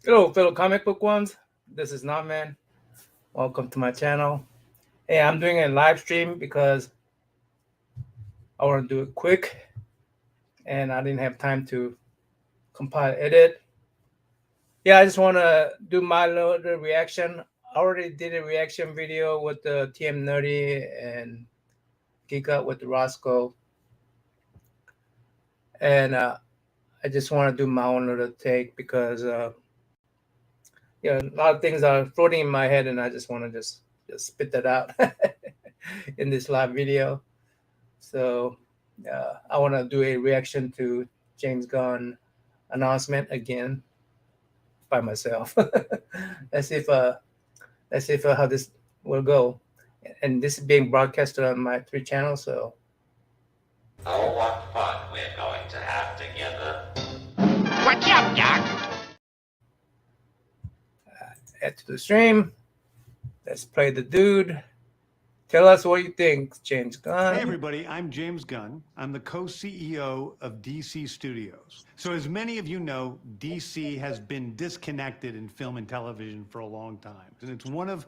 Hello, fellow comic book ones. This is Notman. Welcome to my channel. Hey, I'm doing a live stream because I want to do it quick and I didn't have time to compile edit. Yeah, I just want to do my little reaction. I already did a reaction video with the TM Nerdy and Geek Out with the Rosko. And I just want to do my own little take because a lot of things are floating in my head and I just want to just spit that out in this live video. So I want to do a reaction to James Gunn announcement again by myself. let's see if how this will go. And this is being broadcasted on my 3 channels. So oh, what fun we're going to have together. What's up, Doc? add to the stream. Let's play the dude. Tell us what you think, James Gunn. Hey everybody, I'm James Gunn. I'm the co-CEO of DC Studios. So as many of you know, DC has been disconnected in film and television for a long time. And it's one of,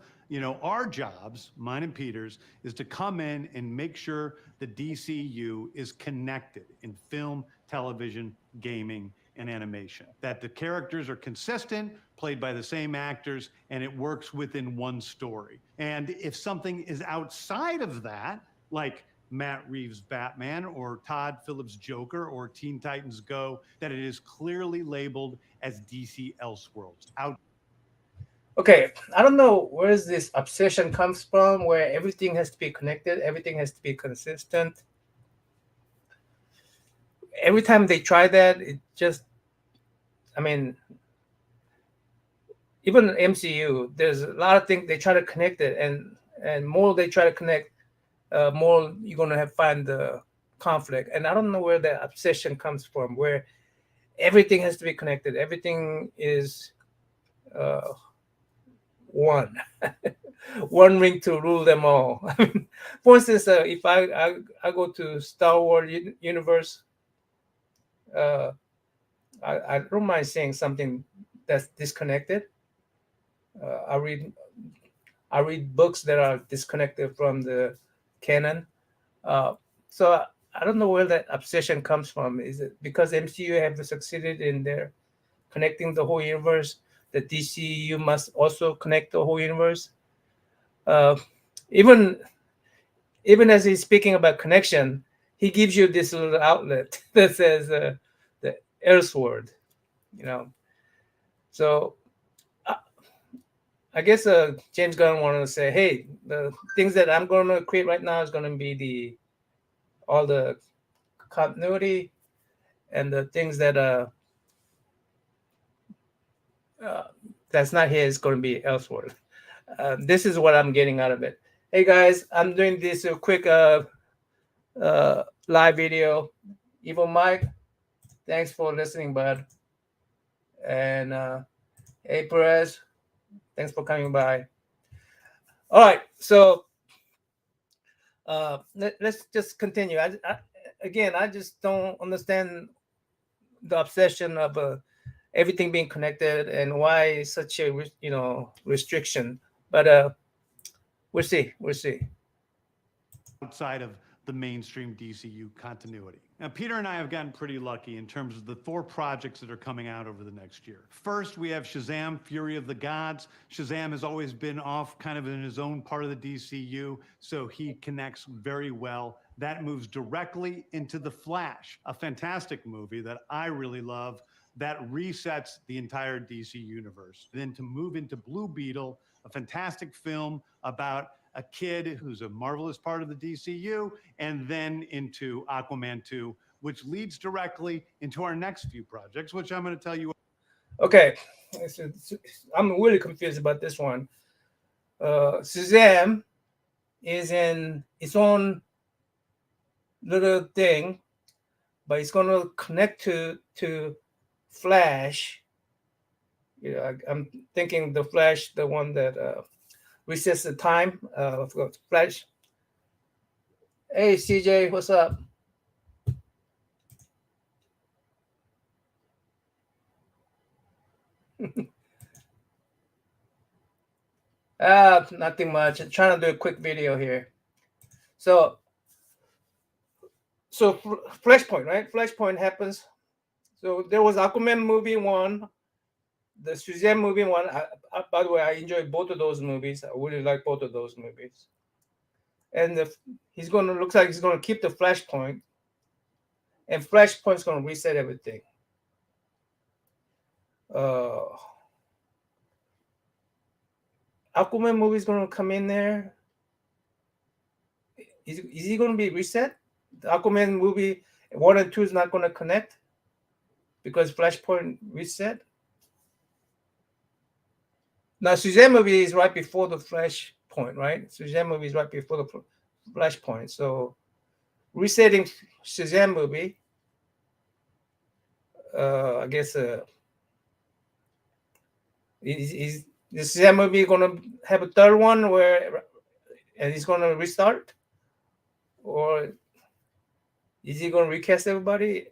our jobs, mine and Peter's, is to come in and make sure the DCU is connected in film, television, gaming, and animation. That the characters are consistent, played by the same actors, and it works within one story. And if something is outside of that, like Matt Reeves' Batman or Todd Phillips' Joker or Teen Titans Go, that it is clearly labeled as DC Elseworlds. Okay, I don't know where this obsession comes from, where everything has to be connected, everything has to be consistent. Every time they try that, it just, even MCU, there's a lot of things they try to connect it, and more they try to connect, more you're gonna find the conflict. And I don't know where that obsession comes from, where everything has to be connected, everything is one one ring to rule them all. For instance, if I go to Star Wars universe, I don't mind saying something that's disconnected. I read books that are disconnected from the canon. So I don't know where that obsession comes from. Is it because MCU have succeeded in their connecting the whole universe? The DCU must also connect the whole universe. Uh, even as he's speaking about connection, he gives you this little outlet that says the Elseworld, you know. So I guess James Gunn wanted to say, hey, the things that I'm going to create right now is going to be all the continuity, and the things that that's not here is going to be elsewhere. This is what I'm getting out of it. Hey guys, I'm doing this quick live video. Evil Mike, thanks for listening, bud. And hey Perez, thanks for coming by. All right, so let's just continue. I just don't understand the obsession of everything being connected and why such a restriction. But we'll see. Outside of the mainstream DCU continuity. Now, Peter and I have gotten pretty lucky in terms of the 4 projects that are coming out over the next year. First, we have Shazam, Fury of the Gods. Shazam has always been off kind of in his own part of the DCU, so he connects very well. That moves directly into The Flash, a fantastic movie that I really love that resets the entire DC universe. Then to move into Blue Beetle, a fantastic film about a kid who's a marvelous part of the DCU, and then into Aquaman 2, which leads directly into our next few projects, which I'm going to tell you. Okay, I'm really confused about this one. Shazam is in its own little thing, but it's going to connect to Flash. I'm thinking the Flash, the one that resets the time. Flash. Hey CJ, what's up? Nothing much. I'm trying to do a quick video here. So, Flashpoint, right? Flashpoint happens. So there was Aquaman movie one, the Shazam movie one. By the way, I enjoyed both of those movies. I really like both of those movies. And looks like he's gonna keep the Flashpoint, and Flashpoint's gonna reset everything. Aquaman movie is gonna come in there. Is he gonna be reset? The Aquaman movie 1 and 2 is not gonna connect because Flashpoint reset. Now Shazam movie is right before the Flashpoint, right? Shazam movie is right before the Flashpoint. So resetting Shazam movie, I guess is the Shazam movie gonna have a third one and he's gonna restart, or is he gonna recast everybody?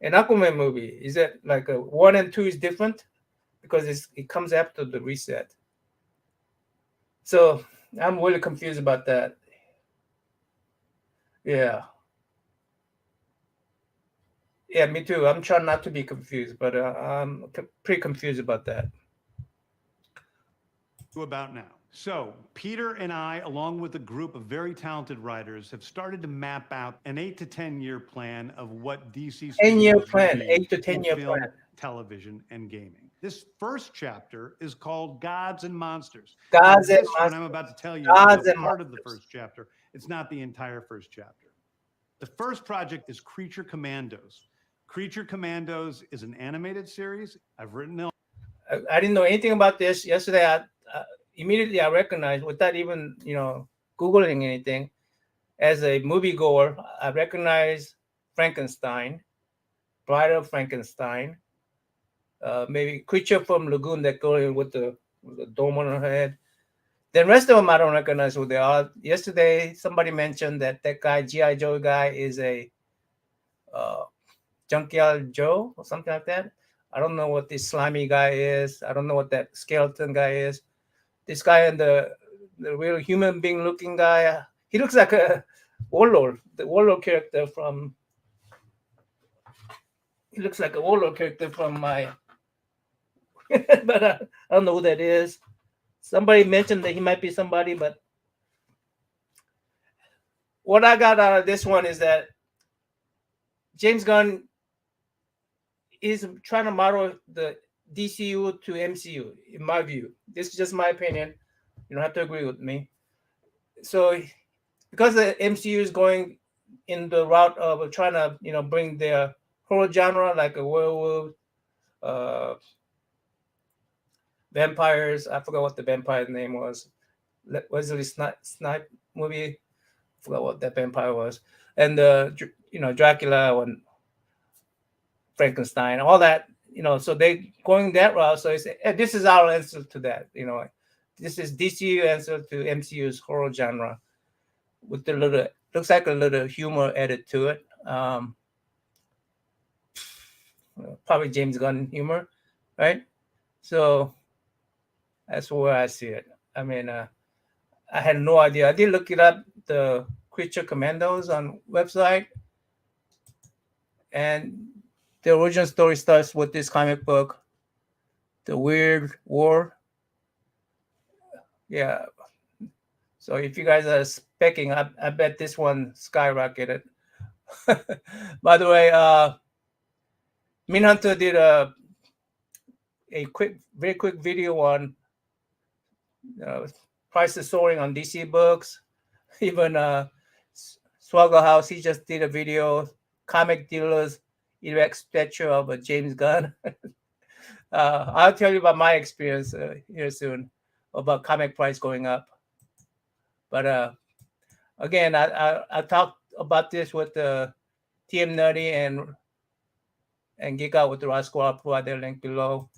An Aquaman movie, is that like a 1 and 2 is different because it comes after the reset? So I'm really confused about that. Yeah, me too. I'm trying not to be confused, but I'm pretty confused about that. About now. So Peter and I, along with a group of very talented writers, have started to map out an 8 to 10 year plan of what DC 10-year plan, will be 8 to 10 year film, plan. television, and gaming. This first chapter is called Gods and Monsters. Gods and this Monsters. one I'm about to tell you Gods is a and part of the Monsters. first chapter. It's not the entire first chapter. The first project is Creature Commandos. Creature Commandos is an animated series. I've written it. I didn't know anything about this yesterday. Immediately I recognized, without even Googling anything, as a moviegoer, I recognized Frankenstein, Bride of Frankenstein, maybe Creature from Lagoon, that girl with the dome on her head. The rest of them I don't recognize who they are. Yesterday somebody mentioned that guy, G.I. Joe guy, is a Junkyard Joe or something like that. I don't know what this slimy guy is. I don't know what that skeleton guy is. This guy and the real human being looking guy, he looks like a warlord, the warlord character from. He looks like a warlord character from my. But I don't know who that is. Somebody mentioned that he might be somebody, but what I got out of this one is that James Gunn is trying to model the DCU to MCU, in my view. This is just my opinion. You don't have to agree with me. So, because the MCU is going in the route of trying to, bring their horror genre, like a werewolf, vampires. I forgot what the vampire's name was. Wesley Snipe movie. I forgot what that vampire was. And Dracula and Frankenstein, all that. So they going that route. So this is our answer to that. This is DCU answer to MCU's horror genre, with the looks like a little humor added to it. Probably James Gunn humor, right? So that's where I see it. I mean, I had no idea. I did look it up, the Creature Commandos on website, and the original story starts with this comic book, The Weird War. Yeah. So if you guys are specking, I bet this one skyrocketed. By the way, MintHunter did a very quick video on prices soaring on DC books. Even Swagger House, he just did a video, comic dealers erect statue of a James Gunn. I'll tell you about my experience here soon about comic price going up. But again, I talked about this with TM Nerdy and Geek Out with the Rosko. I'll provide their link below.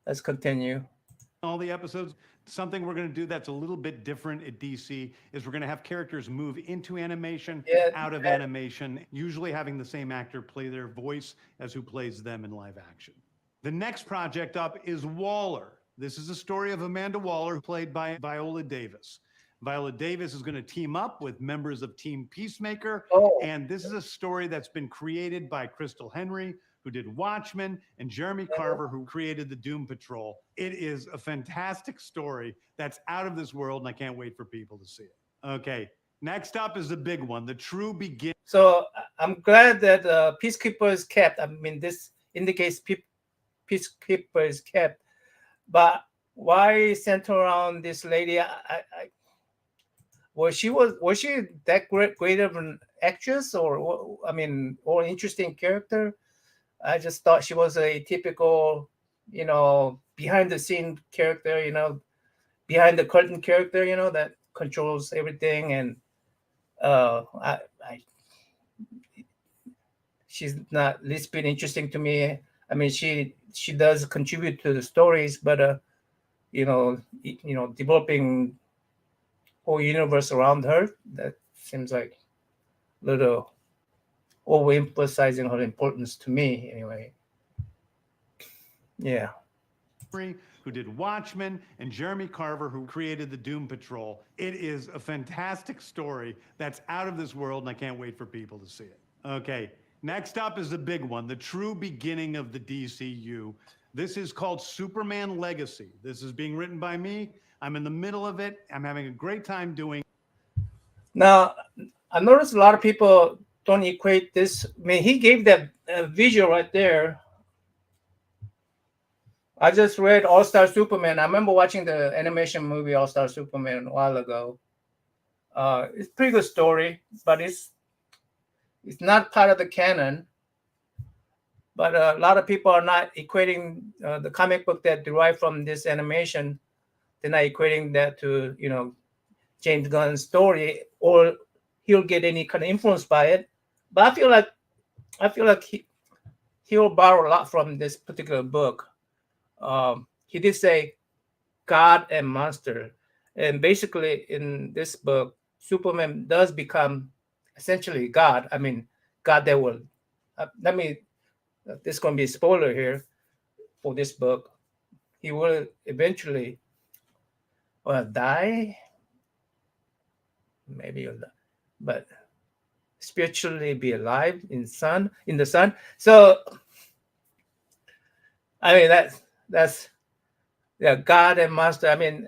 Let's continue. All the episodes. Something we're going to do that's a little bit different at DC is we're going to have characters move into animation, out of animation, usually having the same actor play their voice as who plays them in live action. The next project up is Waller. This is a story of Amanda Waller, played by Viola Davis. Viola Davis is going to team up with members of Team Peacemaker. Oh, And this is a story that's been created by Crystal Henry, who did Watchmen, and Jeremy Carver, who created the Doom Patrol. It is a fantastic story that's out of this world, and I can't wait for people to see it. Okay, next up is the big one, the true beginning. so I'm glad that Peacekeeper is kept. I mean, this indicates Peacekeeper is kept, but why center around this lady? Was she that great of an actress, or I mean, or interesting character? I just thought she was a typical, behind the scene character, behind the curtain character, that controls everything, and she's not least bit interesting to me. I mean, she does contribute to the stories, but developing whole universe around her, that seems like a little overemphasizing her importance to me, anyway. Yeah. Who did Watchmen, and Jeremy Carver, who created the Doom Patrol. It is a fantastic story that's out of this world, and I can't wait for people to see it. Okay, next up is the big one, the true beginning of the DCU. This is called Superman Legacy. This is being written by me. I'm in the middle of it. I'm having a great time doing. Now, I noticed a lot of people don't equate this. I mean, he gave that visual right there. I just read All-Star Superman. I remember watching the animation movie All-Star Superman a while ago. It's a pretty good story, but it's not part of the canon. But a lot of people are not equating the comic book that derived from this animation. They're not equating that to James Gunn's story, or he'll get any kind of influence by it. But I feel like he'll borrow a lot from this particular book. He did say God and monster, and basically in this book, Superman does become essentially God. I mean, God that will. This is going to be a spoiler here for this book. He will eventually die. Maybe, but spiritually be alive in the sun. So, I mean that's God and monster. I mean,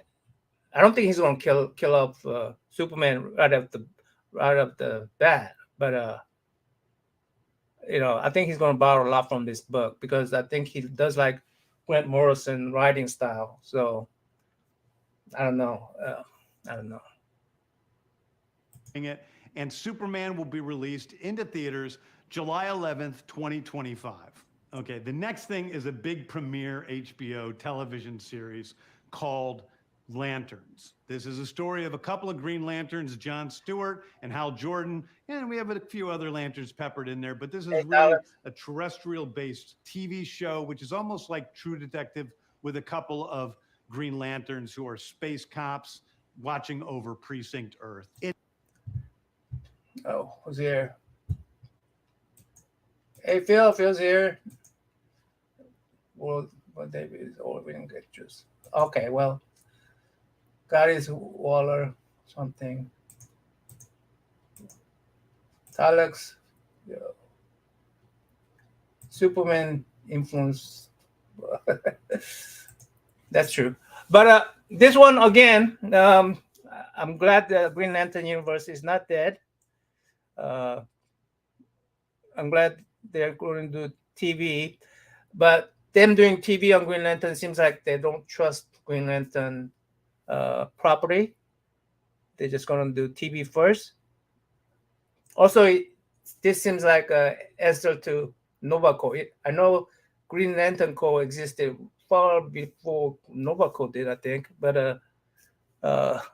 I don't think he's going to kill off Superman right off the bat, but I think he's going to borrow a lot from this book, because I think he does like Grant Morrison writing style. So I don't know. It, and Superman will be released into theaters July 11th, 2025. Okay, the next thing is a big premiere HBO television series called Lanterns. This is a story of a couple of Green Lanterns, John Stewart and Hal Jordan, and we have a few other lanterns peppered in there, but this is really a terrestrial-based TV show, which is almost like True Detective, with a couple of Green Lanterns who are space cops watching over Precinct Earth. Oh, who's here? Hey, Phil's here. Well, David is ordering pictures. Okay, well, God is Waller something. Alex, Superman influence. That's true. But this one again, I'm glad the Green Lantern universe is not dead. I'm glad they're going to do TV, but them doing TV on Green Lantern seems like they don't trust Green Lantern property. They're just going to do TV first. Also, this seems like an answer to Nova Corps. I know Green Lantern Corps existed far before Nova Corps did, I think, but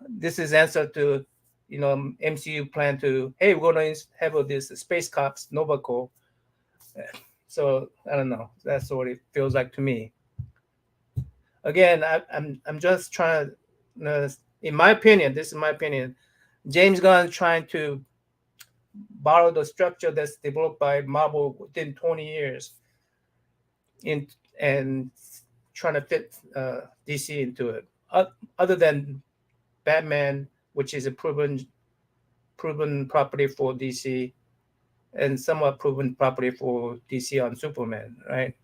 this is answer to MCU plan to, hey, we're going to have this space cops Nova Corps. So I don't know. That's what it feels like to me. Again, I'm just trying to, in my opinion, this is my opinion, James Gunn trying to borrow the structure that's developed by Marvel within 20 years and trying to fit DC into it. Other than Batman, which is a proven property for DC, and somewhat proven property for DC on Superman, right?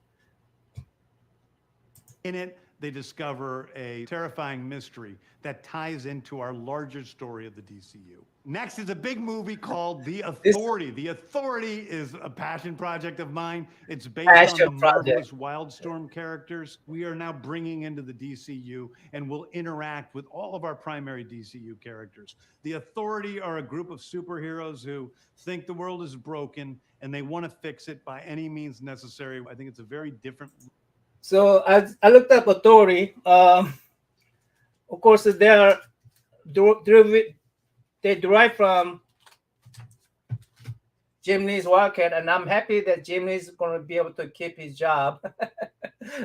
In it, they discover a terrifying mystery that ties into our larger story of the DCU. Next is a big movie called The Authority. The Authority is a passion project of mine. It's based on the marvelous Wildstorm characters we are now bringing into the DCU and will interact with all of our primary DCU characters. The Authority are a group of superheroes who think the world is broken and they want to fix it by any means necessary. I think it's a very different. So I looked up Authority. Of course, they derive from Jim Lee's Wildcat, and I'm happy that Jim Lee's going to be able to keep his job.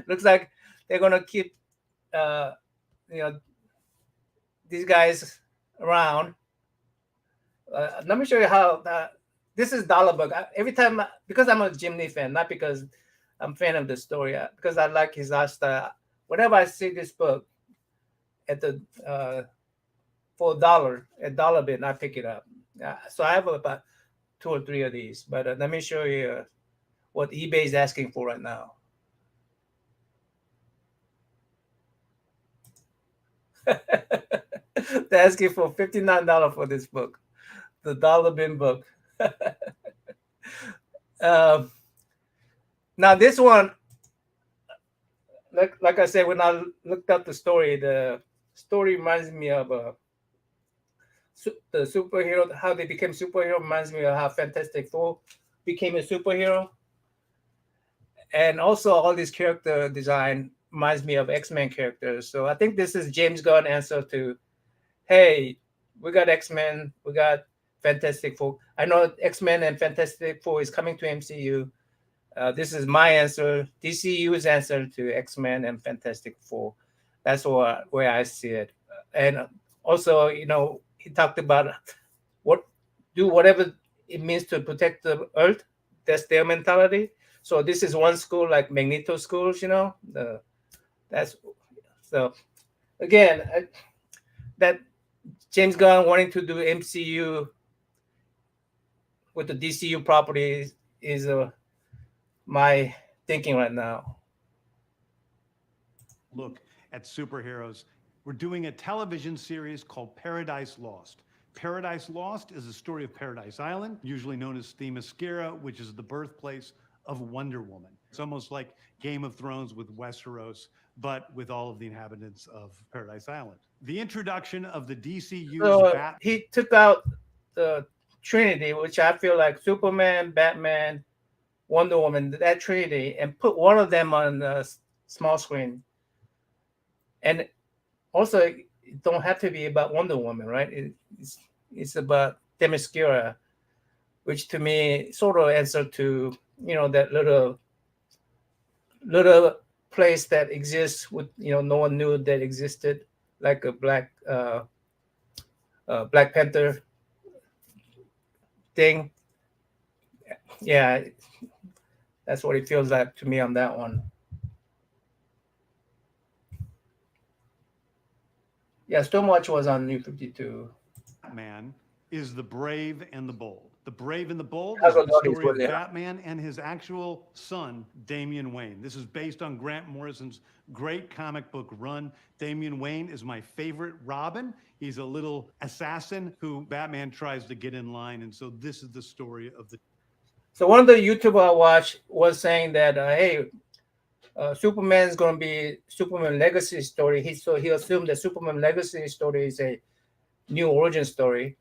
Looks like they're going to keep, these guys around. Let me show you how. This is Dollar Book. Every time, because I'm a Jim Lee fan, not because I'm a fan of the story, because I like his art style. Whenever I see this book at the for $1 at Dollar Bin, I pick it up. So I have about 2 or 3 of these. But let me show you what eBay is asking for right now. They're asking for $59 for this book, the Dollar Bin book. Now this one, like I said, when I looked up the story reminds me of the superhero, how they became superhero reminds me of how Fantastic Four became a superhero. And also all this character design reminds me of X-Men characters. So I think this is James Gunn answer to, hey, we got X-Men, we got Fantastic Four. I know X-Men and Fantastic Four is coming to MCU. This is my answer, DCU's answer to X-Men and Fantastic Four. That's where I see it. And also, he talked about whatever it means to protect the Earth. That's their mentality. So this is one school like Magneto schools, that's so. Again, that James Gunn wanting to do MCU with the DCU properties is my thinking right now. Look at superheroes. We're doing a television series called Paradise Lost. Paradise Lost is a story of Paradise Island, usually known as Themyscira, which is the birthplace of Wonder Woman. It's almost like Game of Thrones with Westeros, but with all of the inhabitants of Paradise Island. The introduction of the DCU's he took out the Trinity, which I feel like Superman, Batman, Wonder Woman, that Trinity, and put one of them on the small screen. And also, it don't have to be about Wonder Woman, right? It's about Themyscira, which to me sort of answer to that little place that exists with no one knew that existed, like a Black Panther thing. Yeah, that's what it feels like to me on that one. Yeah, Stormwatch was on New 52. Batman is the brave and the bold. The Brave and the Bold is the story of Batman and his actual son, Damian Wayne. This is based on Grant Morrison's great comic book run. Damian Wayne is my favorite Robin. He's a little assassin who Batman tries to get in line. And so this is the story of the... So one of the YouTubers I watched was saying that, hey, Superman's going to be Superman Legacy story. He assumed that Superman Legacy story is a new origin story.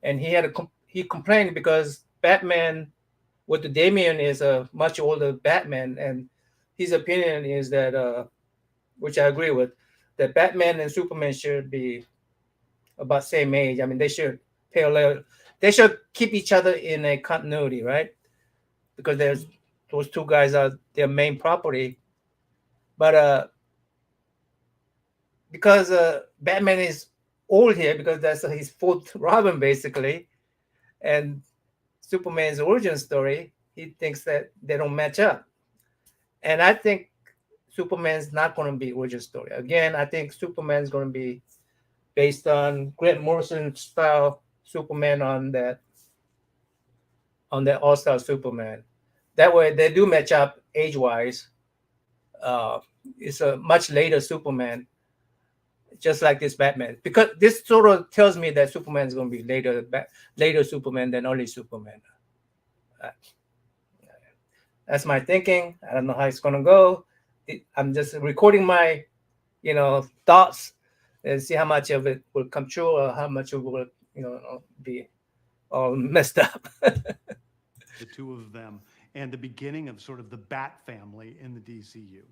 And he complained because Batman with the Damian is a much older Batman, and his opinion is that, which I agree with, that Batman and Superman should be about same age. I mean, they should parallel. They should keep each other in a continuity, right? Because those two guys are their main property. But because Batman is old here, because that's his fourth Robin basically, and Superman's origin story, he thinks that they don't match up. And I think Superman's not going to be origin story. Again, I think Superman's going to be based on Grant Morrison style Superman on that All-Star Superman. That way they do match up age-wise. It's a much later Superman, just like this Batman. Because this sort of tells me that Superman is going to be later Superman than early Superman. That's my thinking. I don't know how it's going to go. I'm just recording my, thoughts and see how much of it will come true or how much it will, be all messed up. The two of them, and the beginning of sort of the Bat family in the DCU.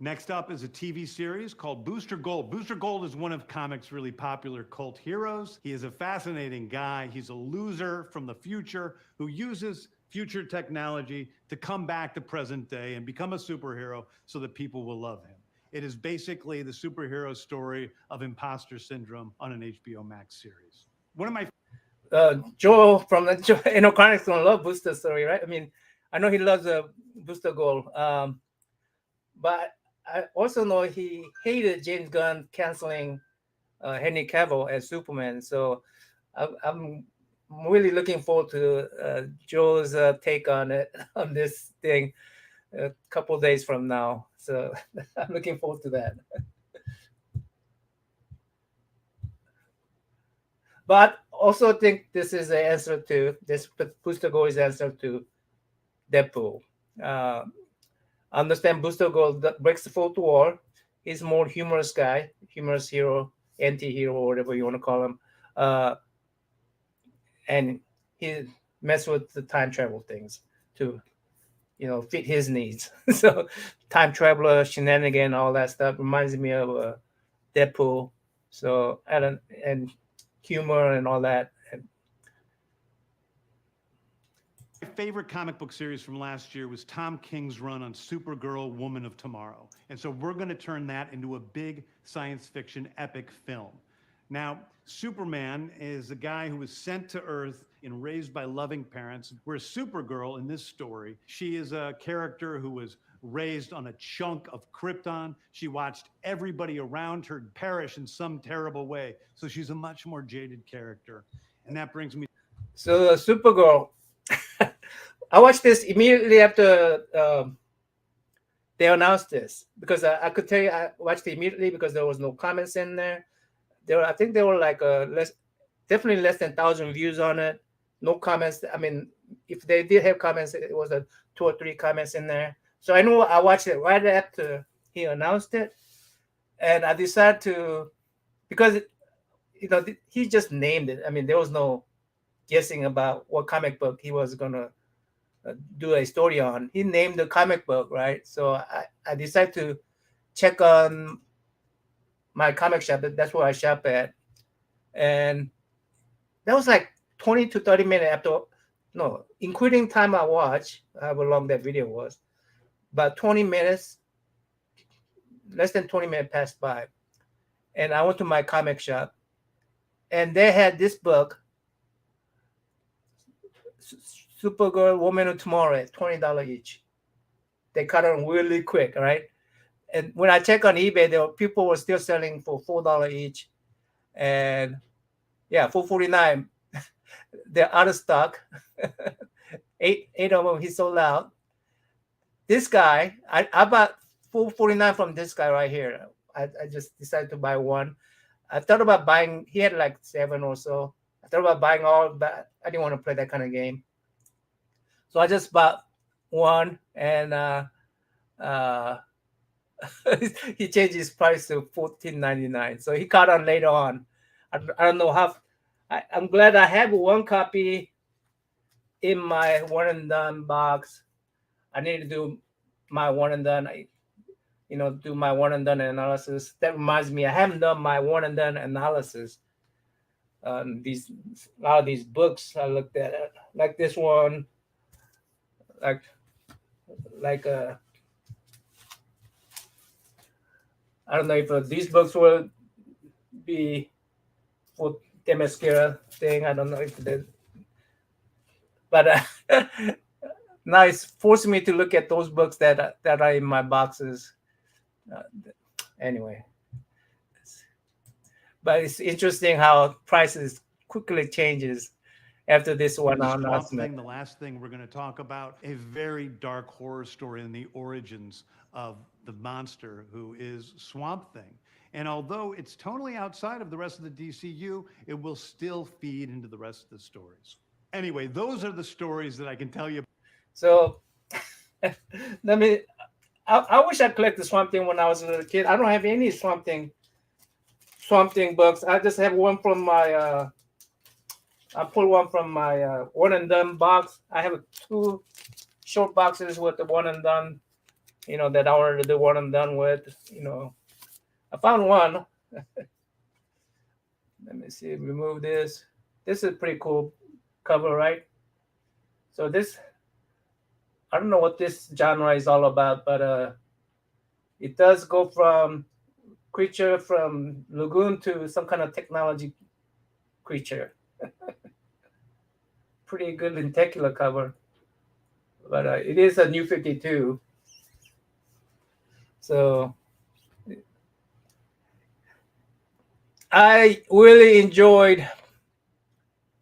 Next up is a TV series called Booster Gold. Booster Gold is one of comics' really popular cult heroes. He is a fascinating guy. He's a loser from the future who uses future technology to come back to present day and become a superhero so that people will love him. It is basically the superhero story of imposter syndrome on an HBO Max series. One of my Joel from the Comics gonna love Booster story, right? I mean, I know he loves Booster Gold, but I also know he hated James Gunn canceling Henry Cavill as Superman. So I'm really looking forward to Joel's take on it on this thing a couple of days from now. So I'm looking forward to that. But also think this is an answer to this Booster Gold is answer to Deadpool. Understand Booster Gold breaks the fourth wall. He's more humorous guy, humorous hero, anti-hero, whatever you want to call him. And he mess with the time travel things to, fit his needs. So time traveler, shenanigan, all that stuff reminds me of Deadpool. So and humor and all that. My favorite comic book series from last year was Tom King's run on Supergirl, Woman of Tomorrow. And so we're going to turn that into a big science fiction epic film. Now, Superman is a guy who was sent to Earth and raised by loving parents, whereas Supergirl in this story, she is a character who was raised on a chunk of Krypton. She watched everybody around her perish in some terrible way. So she's a much more jaded character. And that brings me... So Supergirl, I watched this immediately after they announced this because I could tell you I watched it immediately because there was no comments in there. I think there were like definitely less than 1,000 views on it. No comments. I mean, if they did have comments, it was 2 or 3 comments in there. So I know I watched it right after he announced it, and I decided to because he just named it. I mean, there was no guessing about what comic book he was gonna do a story on. He named the comic book, right? So I decided to check on my comic shop. That's where I shop at, and that was like 20 to 30 minutes after, no, including time I watched, however long that video was, about 20 minutes, less than 20 minutes passed by, and I went to my comic shop, and they had this book, Supergirl, Woman of Tomorrow, at $20 each. They cut on really quick, right? And when I check on eBay, people were still selling for $4 each, and yeah, $4.49. They're out of stock. eight of them he sold out. This guy, I bought $4.49 from this guy right here. I just decided to buy one. I thought about buying. He had like 7 or so. I thought about buying all, but I didn't want to play that kind of game. So I just bought one, and he changed his price to $14.99. So he caught on later on. I don't know how. I'm glad I have one copy in my one and done box. I need to do my one and done. Do my one and done analysis. That reminds me, I haven't done my one and done analysis. A lot of these books I looked at, like this one, like I don't know if these books will be for Temescara thing. I don't know if they, but now it's forcing me to look at those books that are in my boxes Anyway, but it's interesting how prices quickly changes after this one The Swamp announcement. Thing, the last thing we're going to talk about, a very dark horror story in the origins of the monster who is Swamp Thing. And although it's totally outside of the rest of the DCU, it will still feed into the rest of the stories. Anyway, those are the stories that I can tell you. So let me. I wish I collected Swamp Thing when I was a little kid. I don't have any Swamp Thing books. I just have one from my. I pulled one from my one and done box. I have two short boxes with the one and done. That I wanted to do one and done with. I found one. Let me see. Remove this. This is a pretty cool cover, right? So this, I don't know what this genre is all about, but it does go from creature from lagoon to some kind of technology creature. Pretty good lenticular cover, but it is a New 52. So I really enjoyed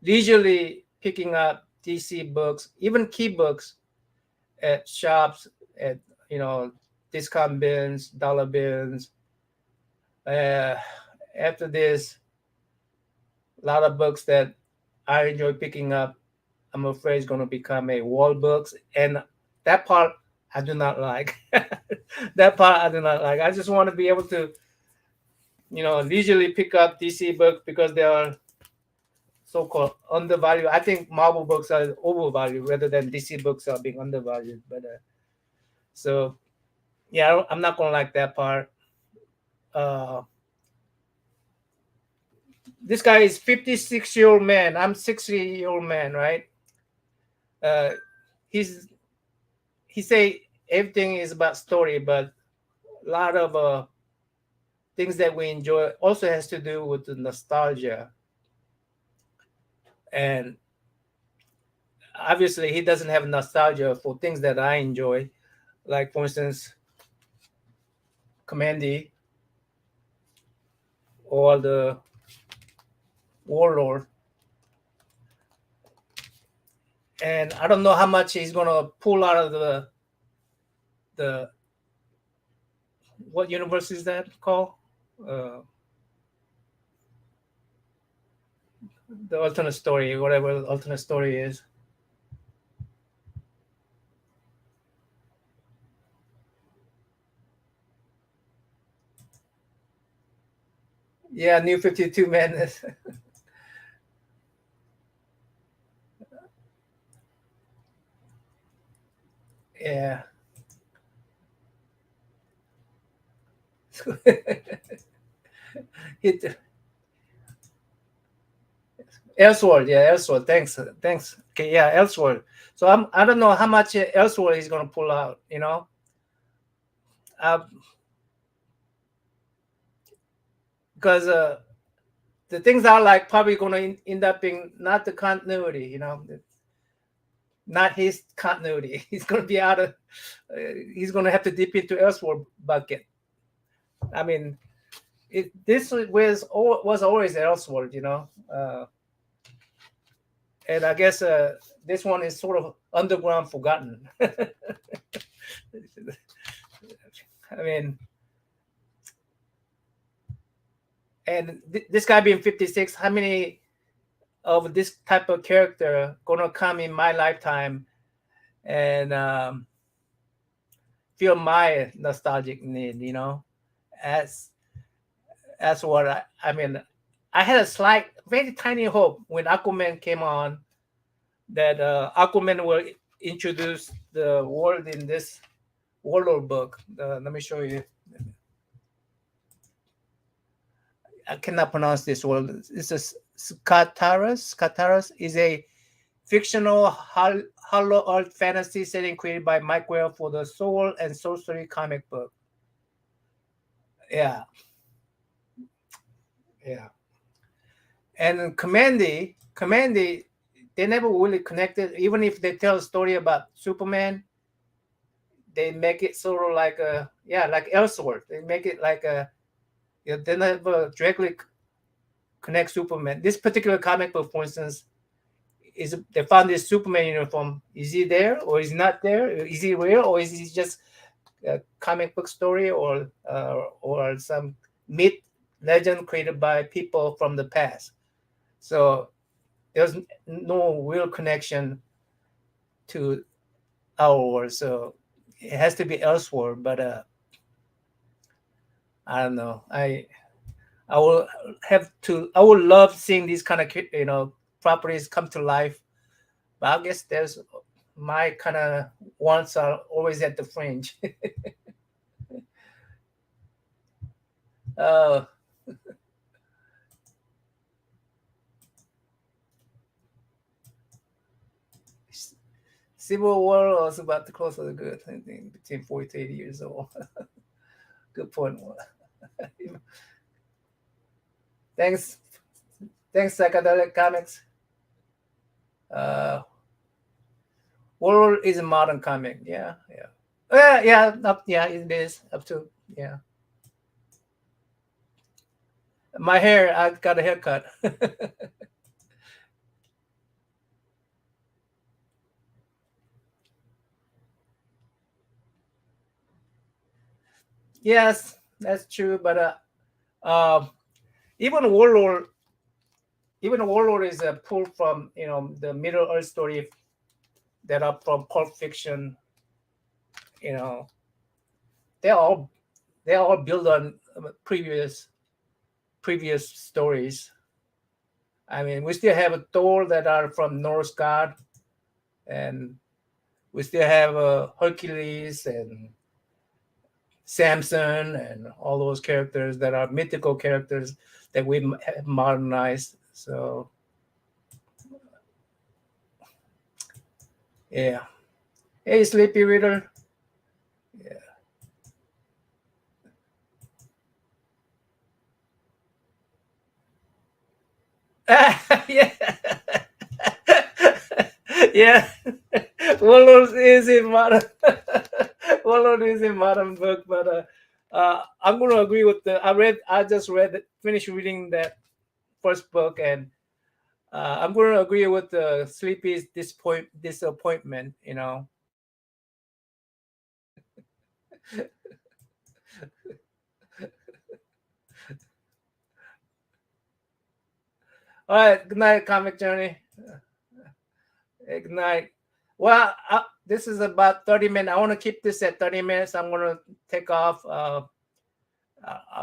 leisurely picking up DC books, even key books at shops, at discount bins, dollar bins. After this, a lot of books that I enjoy picking up, I'm afraid is going to become a wall books, and that part I do not like. That part I do not like. I just want to be able to, leisurely pick up DC books because they are so-called undervalued. I think Marvel books are overvalued rather than DC books are being undervalued. But so yeah, I'm not gonna like that part. Uh, this guy is 56-year-old man. I'm 60-year-old man, right? Uh, he's he say everything is about story, but a lot of things that we enjoy also has to do with the nostalgia. And obviously, he doesn't have nostalgia for things that I enjoy, like for instance, Commandy or the Warlord. And I don't know how much he's gonna pull out of the what universe is that called? Uh, the alternate story, whatever the alternate story is. Yeah, New 52 Madness. Yeah. It, Elseworld, yeah, Elseworld. Thanks. Okay, yeah, Elseworld. So I don't know how much Elseworld he's gonna pull out. Uh, because the things I like probably gonna end up being not the continuity. Not his continuity. He's gonna be out of. He's gonna have to dip into Elseworld bucket. I mean, this was always Elseworld. And I guess this one is sort of underground forgotten. I mean, and this guy being 56, how many of this type of character gonna come in my lifetime and feel my nostalgic need? As that's what I mean. I had a slight, very tiny hope when Aquaman came on that Aquaman will introduce the world in this Warlord book. Let me show you. I cannot pronounce this word. It's a Skataras. Skataras is a fictional hollow earth fantasy setting created by Mike Ware for the Soul and Sorcery comic book. Yeah. Yeah. And Commandy, they never really connected. Even if they tell a story about Superman, they make it sort of like a, yeah, like Ellsworth. They make it like a, they never directly connect Superman. This particular comic book, for instance, is they found this Superman uniform. Is he there or is he not there? Is he real or is he just a comic book story or some myth legend created by people from the past? So there's no real connection to our world. So it has to be elsewhere. But I don't know. I will have to. I would love seeing these kind of properties come to life. But I guess there's my kind of wants are always at the fringe. uh, Civil War was about to close for the good. I think between 40 to 80 years old. Good point. Thanks, thanks, psychedelic comics. Uh, World is a modern comic. Yeah, yeah. Yeah, yeah, it is up to, yeah. My hair, I got a haircut. Yes, that's true. But uh, even Warlord, even Warlord is a pull from the Middle Earth story that are from Pulp Fiction. You know, they all they all build on previous stories. I mean, we still have a Thor that are from Norse god, and we still have Hercules and Samson and all those characters that are mythical characters that we have modernized. So yeah. Hey, Sleepy Reader. Yeah. Yeah. Warlord is in modern. Warlord is in modern book, but I'm going to agree with the. I just finished reading that first book, and I'm going to agree with the Sleepy's disappointment. All right. Good night, Comic Journey. Good night. Well, this is about 30 minutes. I want to keep this at 30 minutes. I'm going to take off. I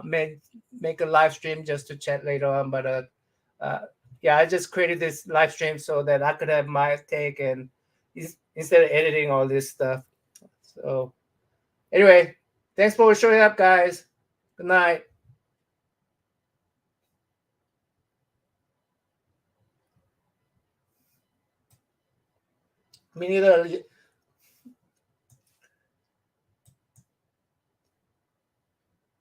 may make a live stream just to chat later on, but uh, yeah, I just created this live stream so that I could have my take and instead of editing all this stuff. So anyway, thanks for showing up, guys. Good night. Me neither.